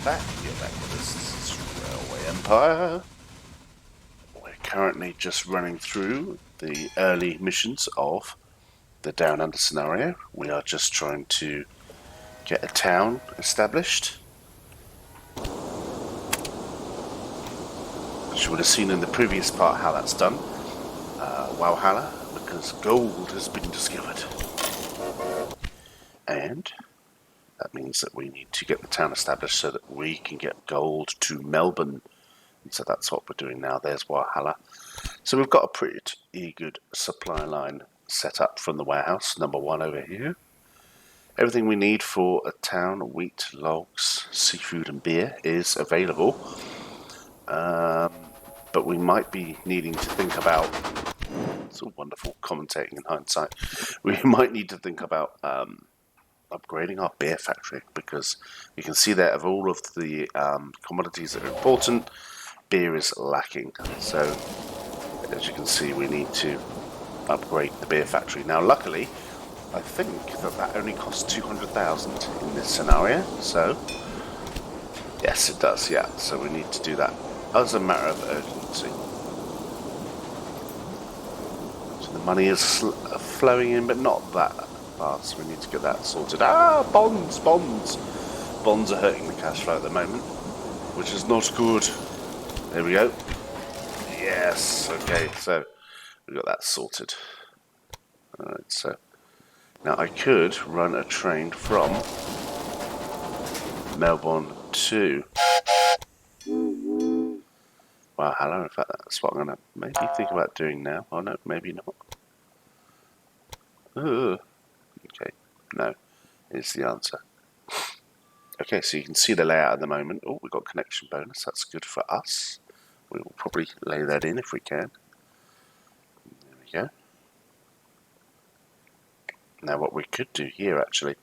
back. You're back with us. This is Railway Empire. We're currently just running through the early missions of the Down Under scenario. We are just trying to get a town established. As you would have seen in the previous part how that's done. Valhalla, because gold has been discovered. And that means that we need to get the town established so that we can get gold to Melbourne. And so that's what we're doing now. There's Valhalla. So we've got a pretty good supply line set up from the warehouse, number 1 over here. Everything we need for a town, wheat, logs, seafood and beer is available. But we might be needing to think about, it's all wonderful commentating in hindsight, we might need to think about upgrading our beer factory, because you can see that of all of the commodities that are important, beer is lacking. So as you can see, we need to upgrade the beer factory. Now luckily, I think that only costs 200,000 in this scenario, so yes it does, yeah, so we need to do that as a matter of urgency. So the money is flowing in, but not that fast. We need to get that sorted. Bonds are hurting the cash flow at the moment, which is not good. There we go. Yes, okay, so we got that sorted. Alright, so now I could run a train from Melbourne to Valhalla. In fact, that's what I'm going to maybe think about doing now. Oh no, maybe not. Okay, no, is the answer. Okay, so you can see the layout at the moment. Oh, we've got connection bonus. That's good for us. We will probably lay that in if we can. There we go. Now what we could do here actually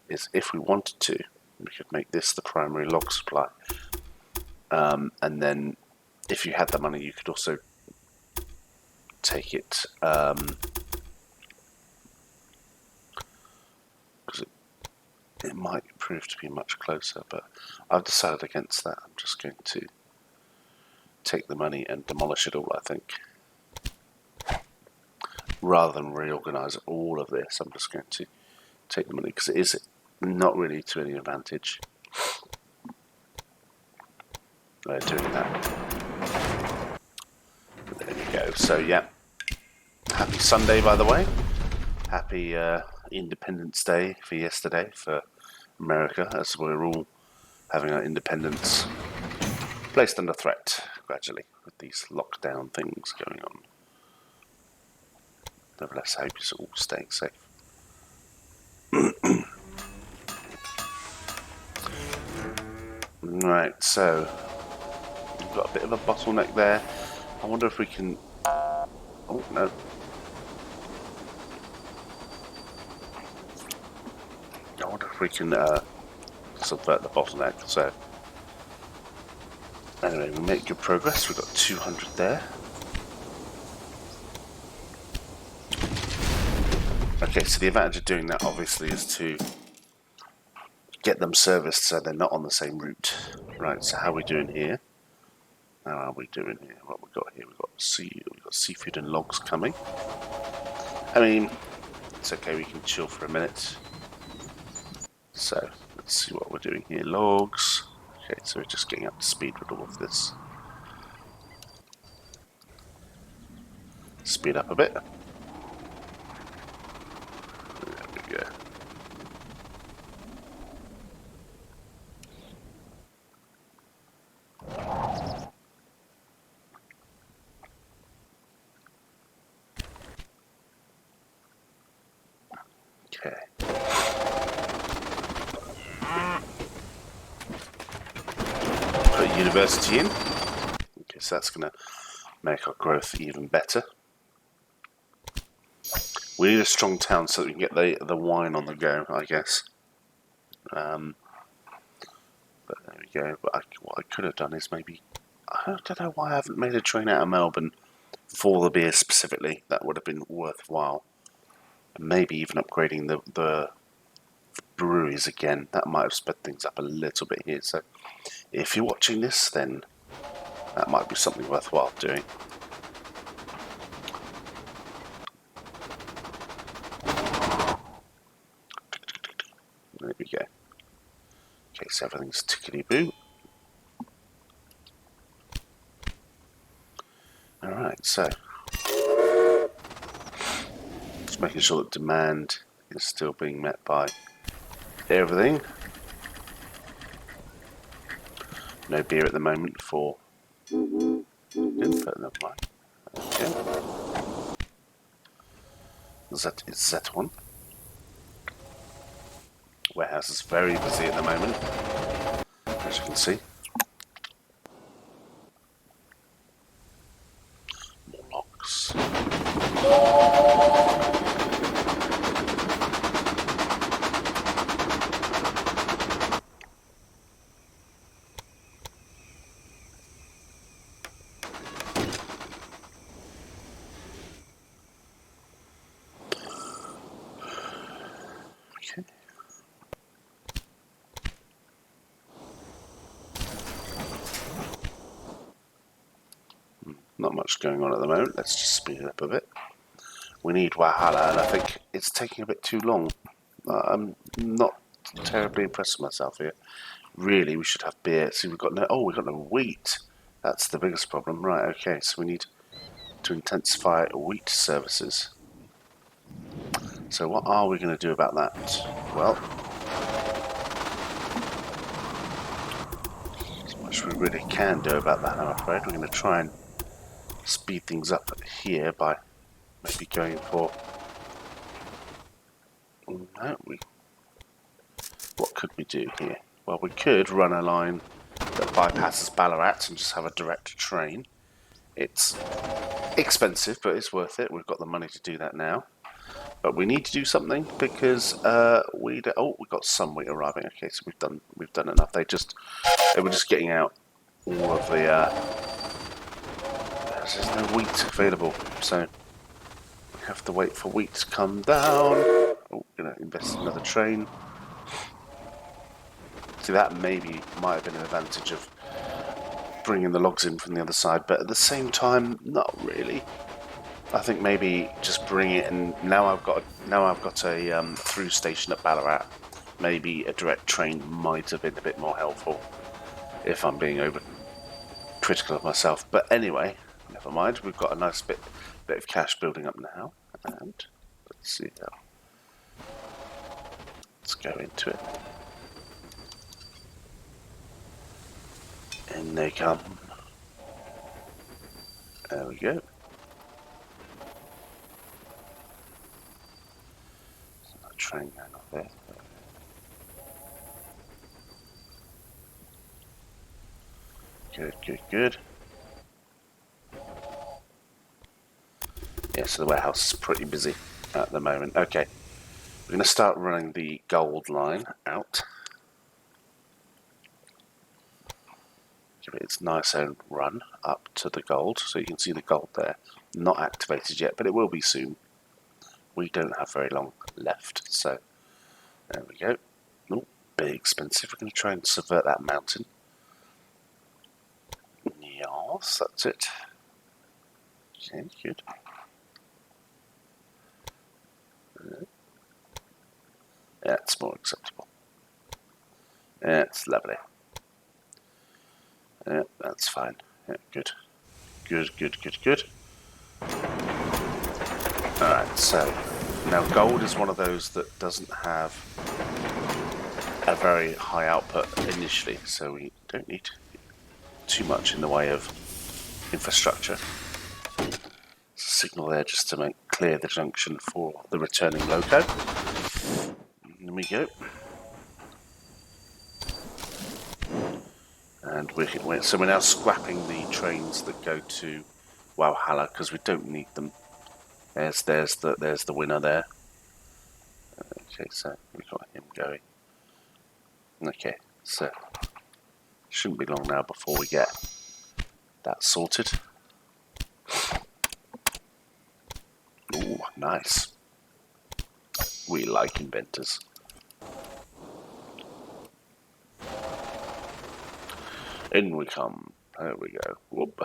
is, if we wanted to, we could make this the primary log supply. And then if you had the money, you could also take it, because it might prove to be much closer, but I've decided against that. I'm just going to take the money and demolish it all, I think. Rather than reorganise all of this, I'm just going to take the money, because it is not really to any advantage doing that. There we go. So yeah, happy Sunday, by the way. Happy Independence Day for yesterday for America, as we're all having our independence placed under threat gradually with these lockdown things going on. Nevertheless, I hope you're all staying safe. Right, so we've got a bit of a bottleneck there. I wonder if we can... Oh, no. I wonder if we can subvert the bottleneck. So, anyway, we make good progress. We've got 200 there. Okay, so the advantage of doing that, obviously, is to get them serviced so they're not on the same route. Right, so how are we doing here? How are we doing here? What we got here? We've got seafood and logs coming. I mean, it's okay, we can chill for a minute. So, let's see what we're doing here. Logs. Okay, so we're just getting up to speed with all of this. Speed up a bit. There we go. Okay. Put university in. Okay, so that's going to make our growth even better. We need a strong town so that we can get the wine on the go, I guess. But there we go. But what I could have done is maybe... I don't know why I haven't made a train out of Melbourne for the beer specifically. That would have been worthwhile. And maybe even upgrading the breweries again. That might have sped things up a little bit here. So if you're watching this, then that might be something worthwhile doing. There we go. Okay, so everything's tickety-boo. Alright, so just making sure that demand is still being met by everything. No beer at the moment for input, never mind. Okay. Is that one? Warehouse is very busy at the moment, as you can see. More locks. Okay. Not much going on at the moment. Let's just speed it up a bit. We need Valhalla, and I think it's taking a bit too long. I'm not terribly impressed with myself here. Really, we should have beer. See, we've got no wheat. That's the biggest problem. Right, okay, so we need to intensify wheat services. So what are we going to do about that? Well, as much as we really can do about that, I'm afraid. We're going to try and speed things up here by maybe going for... No, what could we do here? Well, we could run a line that bypasses Ballarat and just have a direct train. It's expensive, but it's worth it. We've got the money to do that now. But we need to do something because we've got some wheat arriving. Okay, so we've done enough. They were just getting out all of the. There's no wheat available, so we have to wait for wheat to come down. Oh, gonna invest in another train. See, that maybe might have been an advantage of bringing the logs in from the other side, but at the same time, not really. I think maybe just bring it, and now I've got a through station at Ballarat. Maybe a direct train might have been a bit more helpful, if I'm being over critical of myself. But anyway, never mind. We've got a nice bit of cash building up now, and let's see how. Let's go into it. In they come. There we go. Train going up there. Good. Yeah, so the warehouse is pretty busy at the moment. Okay, we're going to start running the gold line out. Give it its nice own run up to the gold, so you can see the gold there. Not activated yet, but it will be soon. We don't have very long left, so there we go. Oh, bit expensive. We're going to try and subvert that mountain. Yes, that's it. Okay, good. That's more acceptable. That's lovely. Yeah, that's fine. Yeah, good. Alright, so now gold is one of those that doesn't have a very high output initially, so we don't need too much in the way of infrastructure. There's a signal there just to make clear the junction for the returning loco. There we go. And so we're now scrapping the trains that go to Valhalla because we don't need them. There's the winner there. Okay, so we've got him going. Okay, so shouldn't be long now before we get that sorted. Ooh, nice. We like inventors. In we come. There we go. Whoop.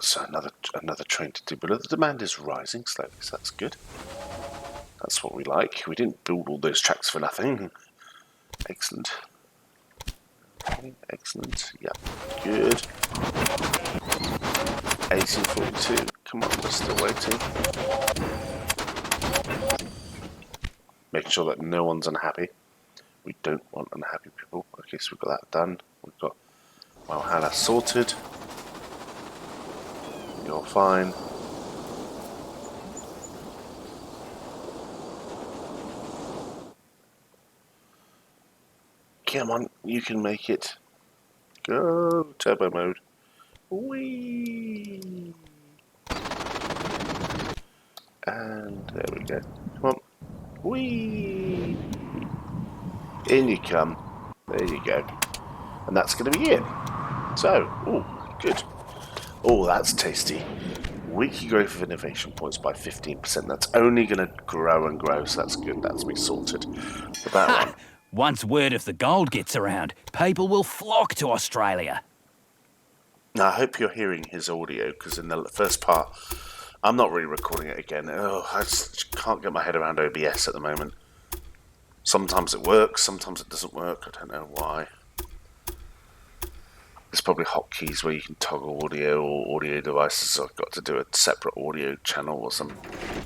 So another train to do, but the demand is rising slowly, so that's good. That's what we like. We didn't build all those tracks for nothing. Excellent. Okay, excellent. Yeah, good. 1842. Come on, we're still waiting. Making sure that no one's unhappy. We don't want unhappy people. Okay, so we've got that done. We've got Valhalla sorted. You're fine. Come on, you can make it. Go, turbo mode. Whee! And there we go. Come on. Whee! In you come. There you go. And that's going to be it. So, oh, good. Oh, that's tasty. Weekly growth of innovation points by 15%. That's only going to grow and grow, so that's good. That's me sorted for that one. Once word of the gold gets around, people will flock to Australia. Now, I hope you're hearing his audio, because in the first part, I'm not really recording it again. Oh, I just can't get my head around OBS at the moment. Sometimes it works, sometimes it doesn't work. I don't know why. There's probably hotkeys where you can toggle audio or audio devices, so I've got to do a separate audio channel or some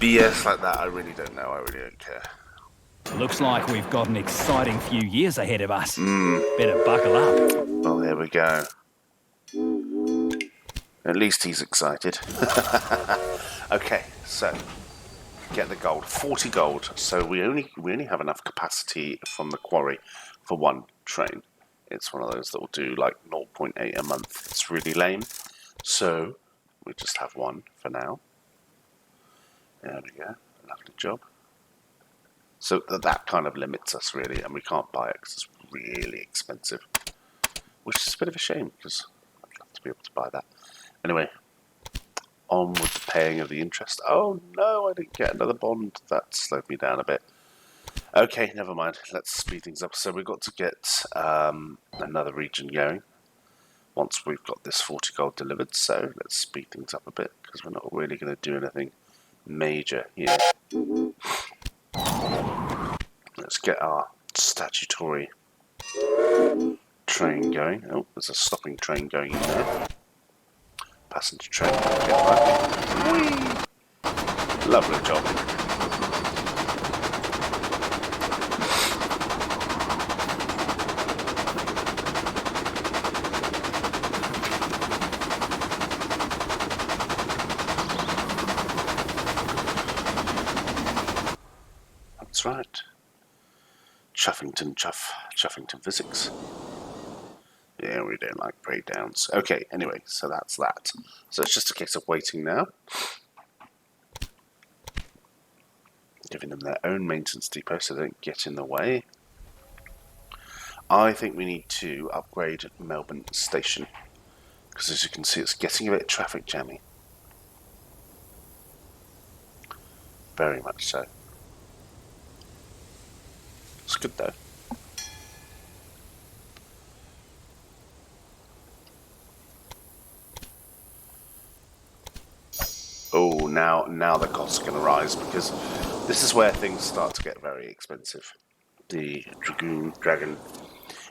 BS like that. I really don't know. I really don't care. Looks like we've got an exciting few years ahead of us. Better buckle up. Well, there we go. At least he's excited. Okay, so get the gold. 40 gold. So we only have enough capacity from the quarry for one train. It's one of those that will do like 0.8 a month. It's really lame. So we just have one for now. There we go. Lovely job. So that kind of limits us really, and we can't buy it because it's really expensive. Which is a bit of a shame because I'd love to be able to buy that. Anyway, on with the paying of the interest. Oh no, I didn't get another bond. That slowed me down a bit. Okay, never mind. Let's speed things up. So we've got to get another region going once we've got this 40 gold delivered. So let's speed things up a bit because we're not really going to do anything major here. Let's get our statutory train going. Oh, there's a stopping train going in there. Passenger train. Get back. Whee! Lovely job. That's right. Chuffington Physics. Yeah, we don't like breakdowns. Okay, anyway, so that's that. So it's just a case of waiting now. Giving them their own maintenance depot so they don't get in the way. I think we need to upgrade Melbourne Station. Because as you can see, it's getting a bit traffic jammy. Very much so. It's good though. Oh, now the costs are going to rise because this is where things start to get very expensive. The Dragon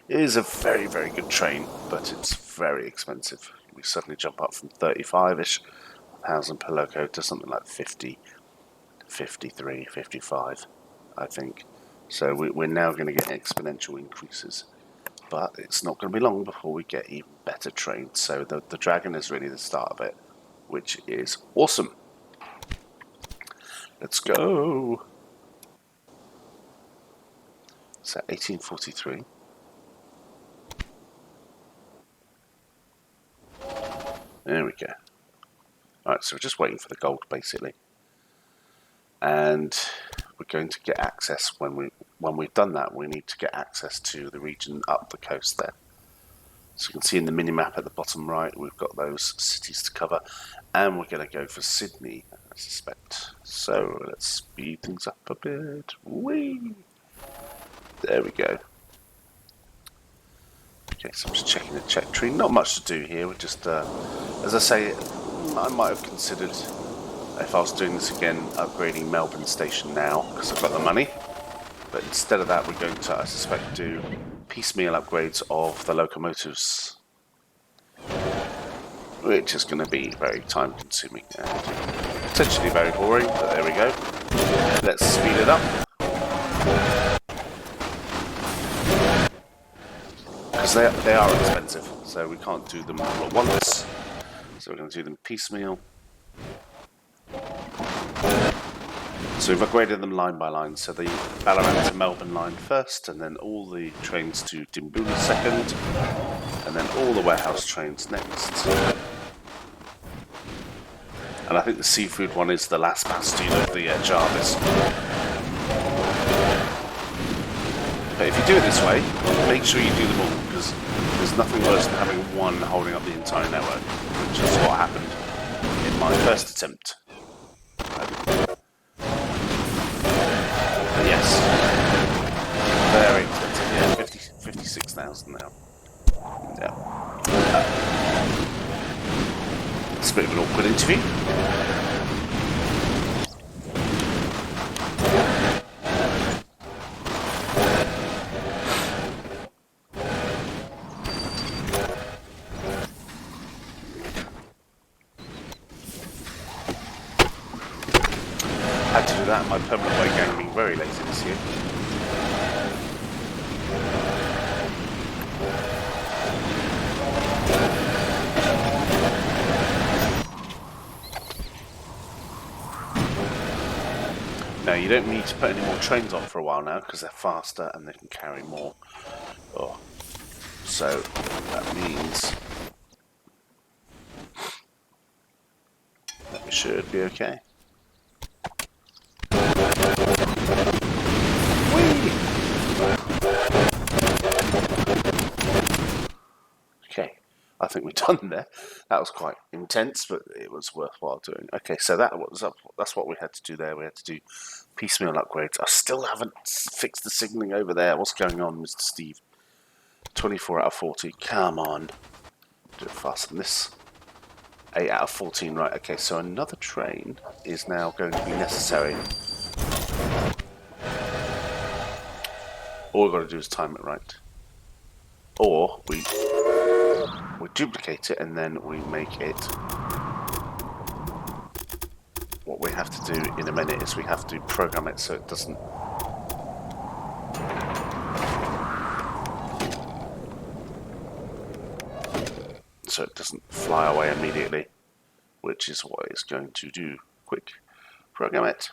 is a very, very good train, but it's very expensive. We suddenly jump up from 35-ish thousand per loco to something like 50, 53, 55, I think. So we're now going to get exponential increases. But it's not going to be long before we get even better trains. So the Dragon is really the start of it, which is awesome. Let's go. So 1843. There we go. Alright, so we're just waiting for the gold basically. And we're going to get access when we've done that, we need to get access to the region up the coast there. So you can see in the mini-map at the bottom right, we've got those cities to cover. And we're going to go for Sydney, I suspect. So let's speed things up a bit. Whee! There we go. Okay, so I'm just checking the check tree. Not much to do here. We're just, as I say, I might have considered, if I was doing this again, upgrading Melbourne Station now, because I've got the money. But instead of that, we're going to, I suspect, do piecemeal upgrades of the locomotives, which is going to be very time consuming and potentially very boring, but there we go. Let's speed it up, because they are expensive, so we can't do them all at once, so we're going to do them piecemeal. So we've upgraded them line by line, so the Ballarat to Melbourne line first, and then all the trains to Dimboola second, and then all the warehouse trains next. And I think the seafood one is the last bastion of the Jarvis. But if you do it this way, make sure you do them all, because there's nothing worse than having one holding up the entire network, which is what happened in my first attempt. Yes. Very expensive, yeah, 56,000 now. Yeah. It's a bit of an awkward interview. Had to do that, my permanent way gang being very lazy this year. Now you don't need to put any more trains on for a while now, because they're faster and they can carry more. Oh. So that means that we should be okay. Okay, I think we're done there. That was quite intense, but it was worthwhile doing. Okay, so that's what we had to do there. We had to do piecemeal upgrades. I still haven't fixed the signalling over there. What's going on, Mr. Steve? 24 out of 40. Come on. Do it faster than this. 8 out of 14. Right, okay, so another train is now going to be necessary. All we've got to do is time it right. Or we duplicate it and then we make it. What we have to do in a minute is we have to program it so it doesn't fly away immediately, which is what it's going to do. Quick, program it,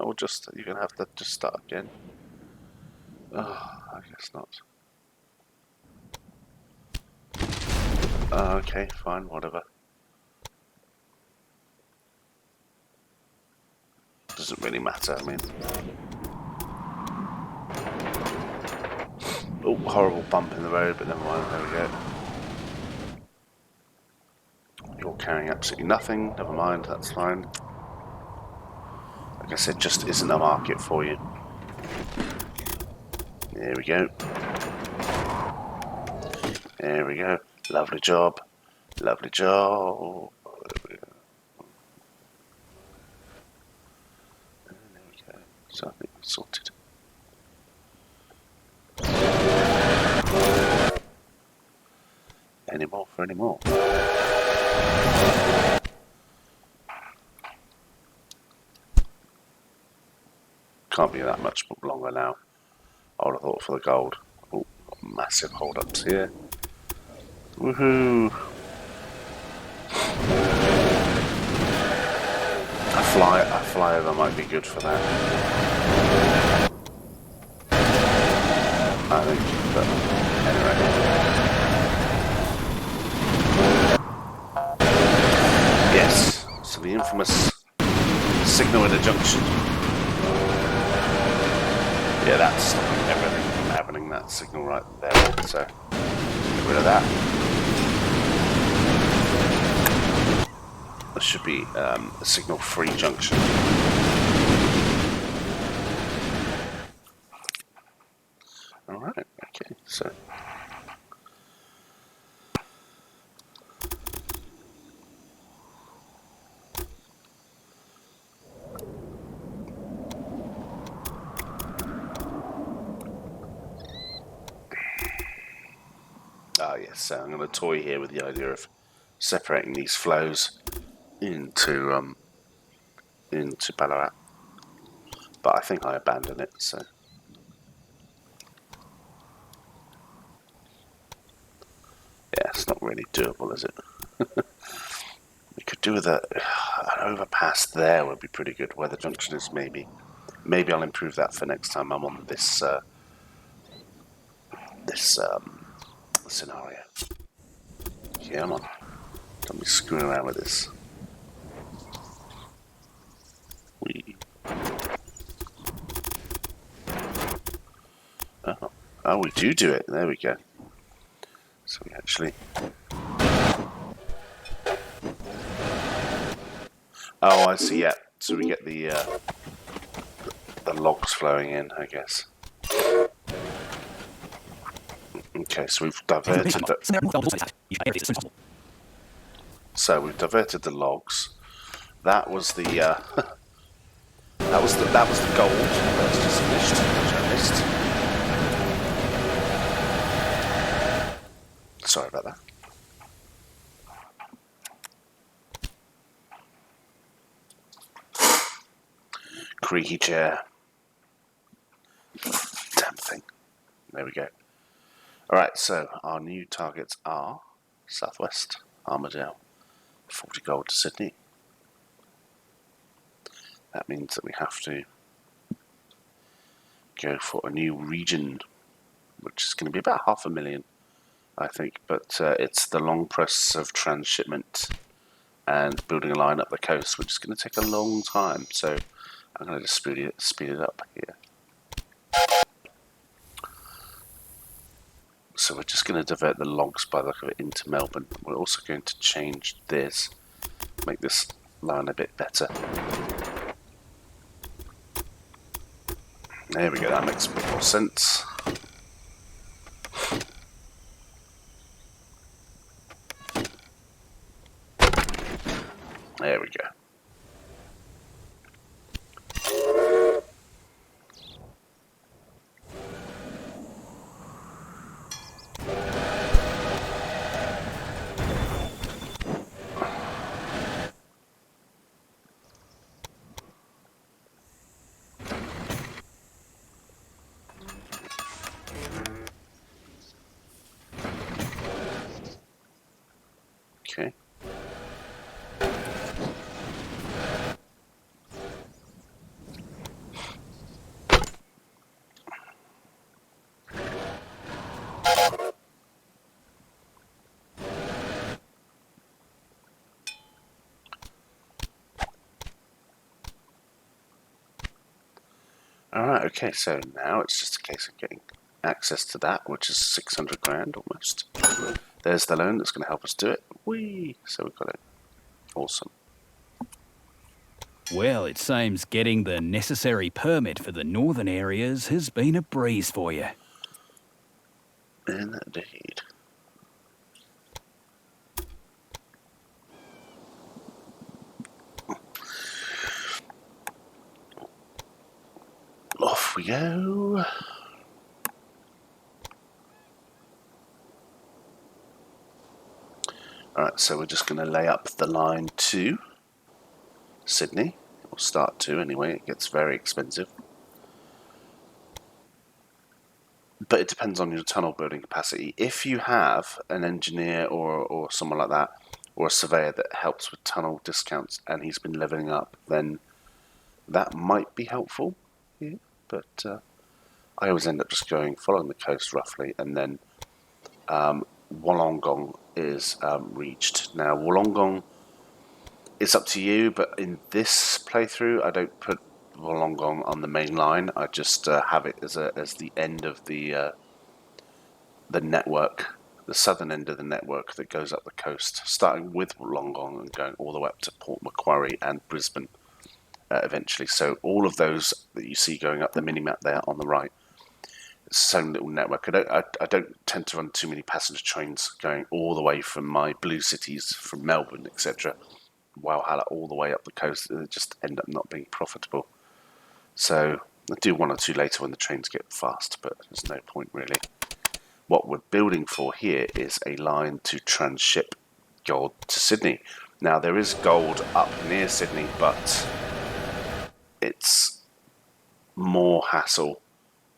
or just you're gonna have to just start again. Oh, I guess not. Okay, fine, whatever. Doesn't really matter, I mean. Oh, horrible bump in the road, but never mind, there we go. You're carrying absolutely nothing, never mind, that's fine. Like I said, just isn't a market for you. There we go. There we go. Lovely job. Lovely job. There we go. So I think it's sorted. Any more for any more? Can't be that much longer now. I would have thought for the gold. Oh, massive hold-ups here. Woohoo! A flyover might be good for that. I think, but anyway. Yes, so the infamous signal at a junction. Yeah, that's stopping everything from happening, that signal right there, so get rid of that. There should be a signal-free junction. Alright, okay, so... Ah yes, so I'm going to toy here with the idea of separating these flows into Ballarat. But I think I abandon it, so... Yeah, it's not really doable, is it? We could do with an overpass there would be pretty good, where the junction is maybe. Maybe I'll improve that for next time I'm on this scenario. Come on. Don't be screwing around with this. Oh, we do it. There we go. So we actually... Oh, I see, yeah. So we get the logs flowing in, I guess. Okay, so we've diverted the... So we've diverted the logs. That was the that was the gold that's just finished, which I missed. Sorry about that. Creaky chair. Damn thing. There we go. Alright, so our new targets are Southwest, Armadale, 40 gold to Sydney. That means that we have to go for a new region, which is going to be about 500,000, I think. But it's the long process of transshipment and building a line up the coast, which is going to take a long time. So I'm going to just speed it up here. So we're just going to divert the logs by the look of it into Melbourne. We're also going to change this, make this line a bit better. There we go, that makes a bit more sense. There we go. Okay. Alright, okay, so now it's just a case of getting access to that, which is 600 grand almost. There's the loan that's going to help us do it. Whee! So we've got it. Awesome. Well, it seems getting the necessary permit for the northern areas has been a breeze for you. Indeed. Off we go. Alright, so we're just going to lay up the line to Sydney. Or start to anyway, it gets very expensive. But it depends on your tunnel building capacity. If you have an engineer or someone like that, or a surveyor that helps with tunnel discounts and he's been leveling up, then that might be helpful. Yeah, but I always end up just following the coast roughly, and then Wollongong is reached. Now Wollongong, it's up to you, but in this playthrough I don't put Wollongong on the main line. I just have it as the end of the network the southern end of the network that goes up the coast, starting with Wollongong and going all the way up to Port Macquarie and Brisbane eventually. So all of those that you see going up the mini-map there on the right, it's the same little network. I don't tend to run too many passenger trains going all the way from my blue cities, from Melbourne, etc., Walhalla, all the way up the coast. They just end up not being profitable. So I do one or two later when the trains get fast, but there's no point really. What we're building for here is a line to transship gold to Sydney. Now there is gold up near Sydney, but it's more hassle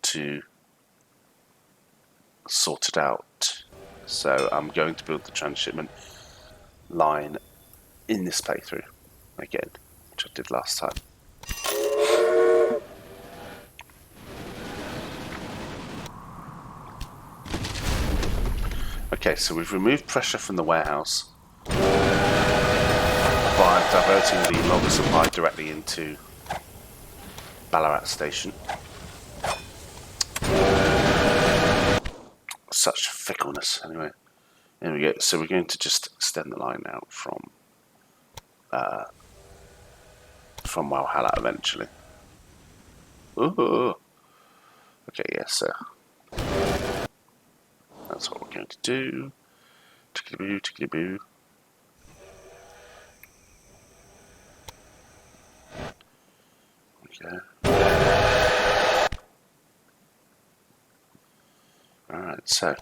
to sort it out. So I'm going to build the transshipment line in this playthrough again, which I did last time. Okay, so we've removed pressure from the warehouse by diverting the logger supply directly into Ballarat Station. Such fickleness, anyway. There we go. So we're going to just extend the line out from Walhalla eventually. Ooh. Okay, yes, so that's what we're going to do. Tickly-boo, tickly-boo. Okay. Alright, so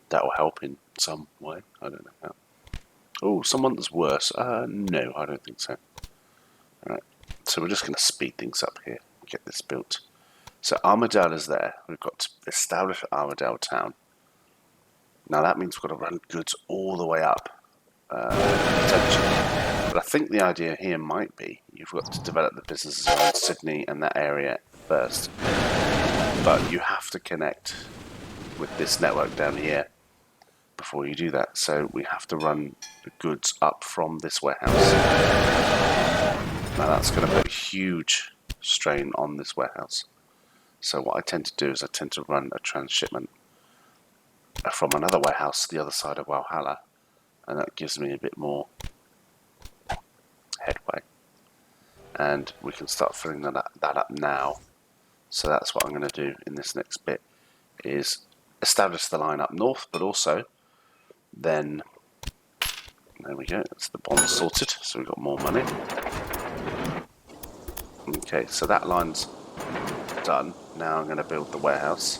that will help in some way. I don't know how. Oh, someone that's worse. No, I don't think so. Alright, so we're just going to speed things up here and get this built. So Armidale is there. We've got to establish Armidale town. Now that means we've got to run goods all the way up, potentially. But I think the idea here might be you've got to develop the businesses around Sydney and that area first. But you have to connect with this network down here before you do that. So we have to run the goods up from this warehouse. Now that's going to put a huge strain on this warehouse. So what I tend to do is I tend to run a transshipment from another warehouse to the other side of Walhalla, and that gives me a bit more headway. And we can start filling that up now. So that's what I'm going to do in this next bit, is establish the line up north, but also then, there we go, that's the bond sorted, so we've got more money. Okay, so that line's done. Now I'm going to build the warehouse.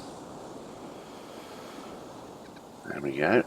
There we go.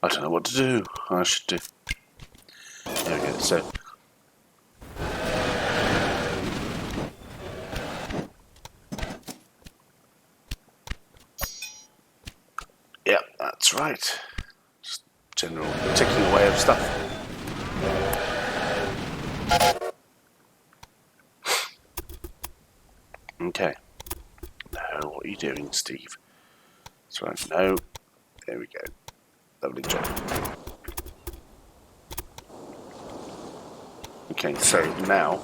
I don't know what to do. I should do. There we go. So yeah, that's right. Just general ticking away of stuff. Okay. No, what are you doing, Steve? That's right. No. There we go. Lovely job. Okay, so now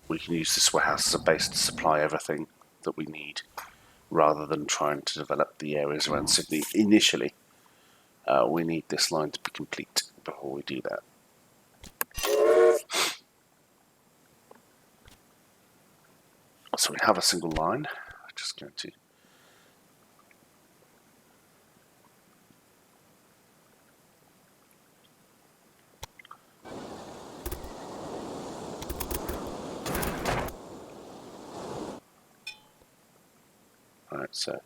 we can use this warehouse as a base to supply everything that we need, rather than trying to develop the areas around Sydney initially. We need this line to be complete before we do that. So we have a single line. I'm just going to Right, so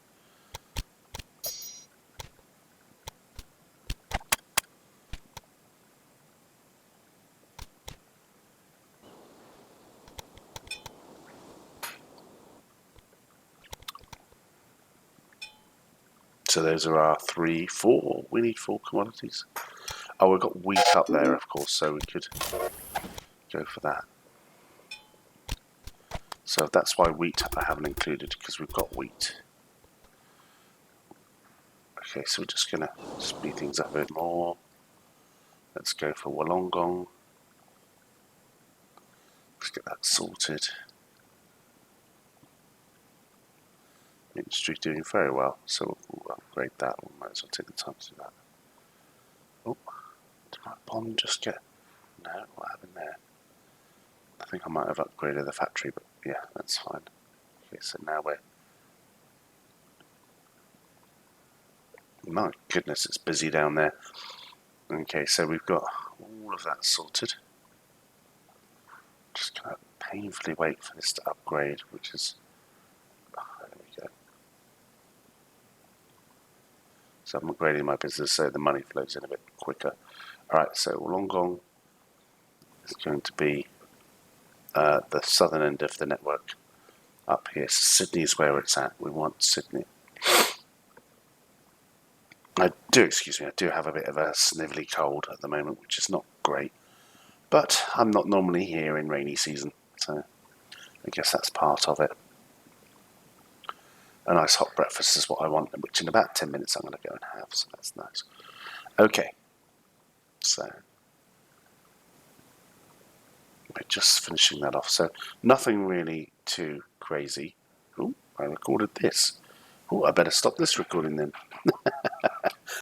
those are our 4. We need 4 commodities. Oh, we've got wheat up there, of course, so we could go for that. So that's why wheat I haven't included, because we've got wheat. Okay, so we're just going to speed things up a bit more. Let's go for Wollongong. Let's get that sorted. Industry doing very well, so we'll upgrade that. We might as well take the time to do that. Oh, did my bond just get... No, what happened there? I think I might have upgraded the factory, but yeah, that's fine. Okay, so now we're... My goodness, it's busy down there. Okay, so we've got all of that sorted. Just going to painfully wait for this to upgrade, which is... Oh, there we go. So I'm upgrading my business so the money flows in a bit quicker. Alright, so Wollongong is going to be the southern end of the network up here. So Sydney is where it's at. We want Sydney. I do have a bit of a snivelly cold at the moment, which is not great. But I'm not normally here in rainy season, so I guess that's part of it. A nice hot breakfast is what I want, which in about 10 minutes I'm going to go and have, so that's nice. Okay, so we're just finishing that off. So nothing really too crazy. Oh, I recorded this. Oh, I better stop this recording then.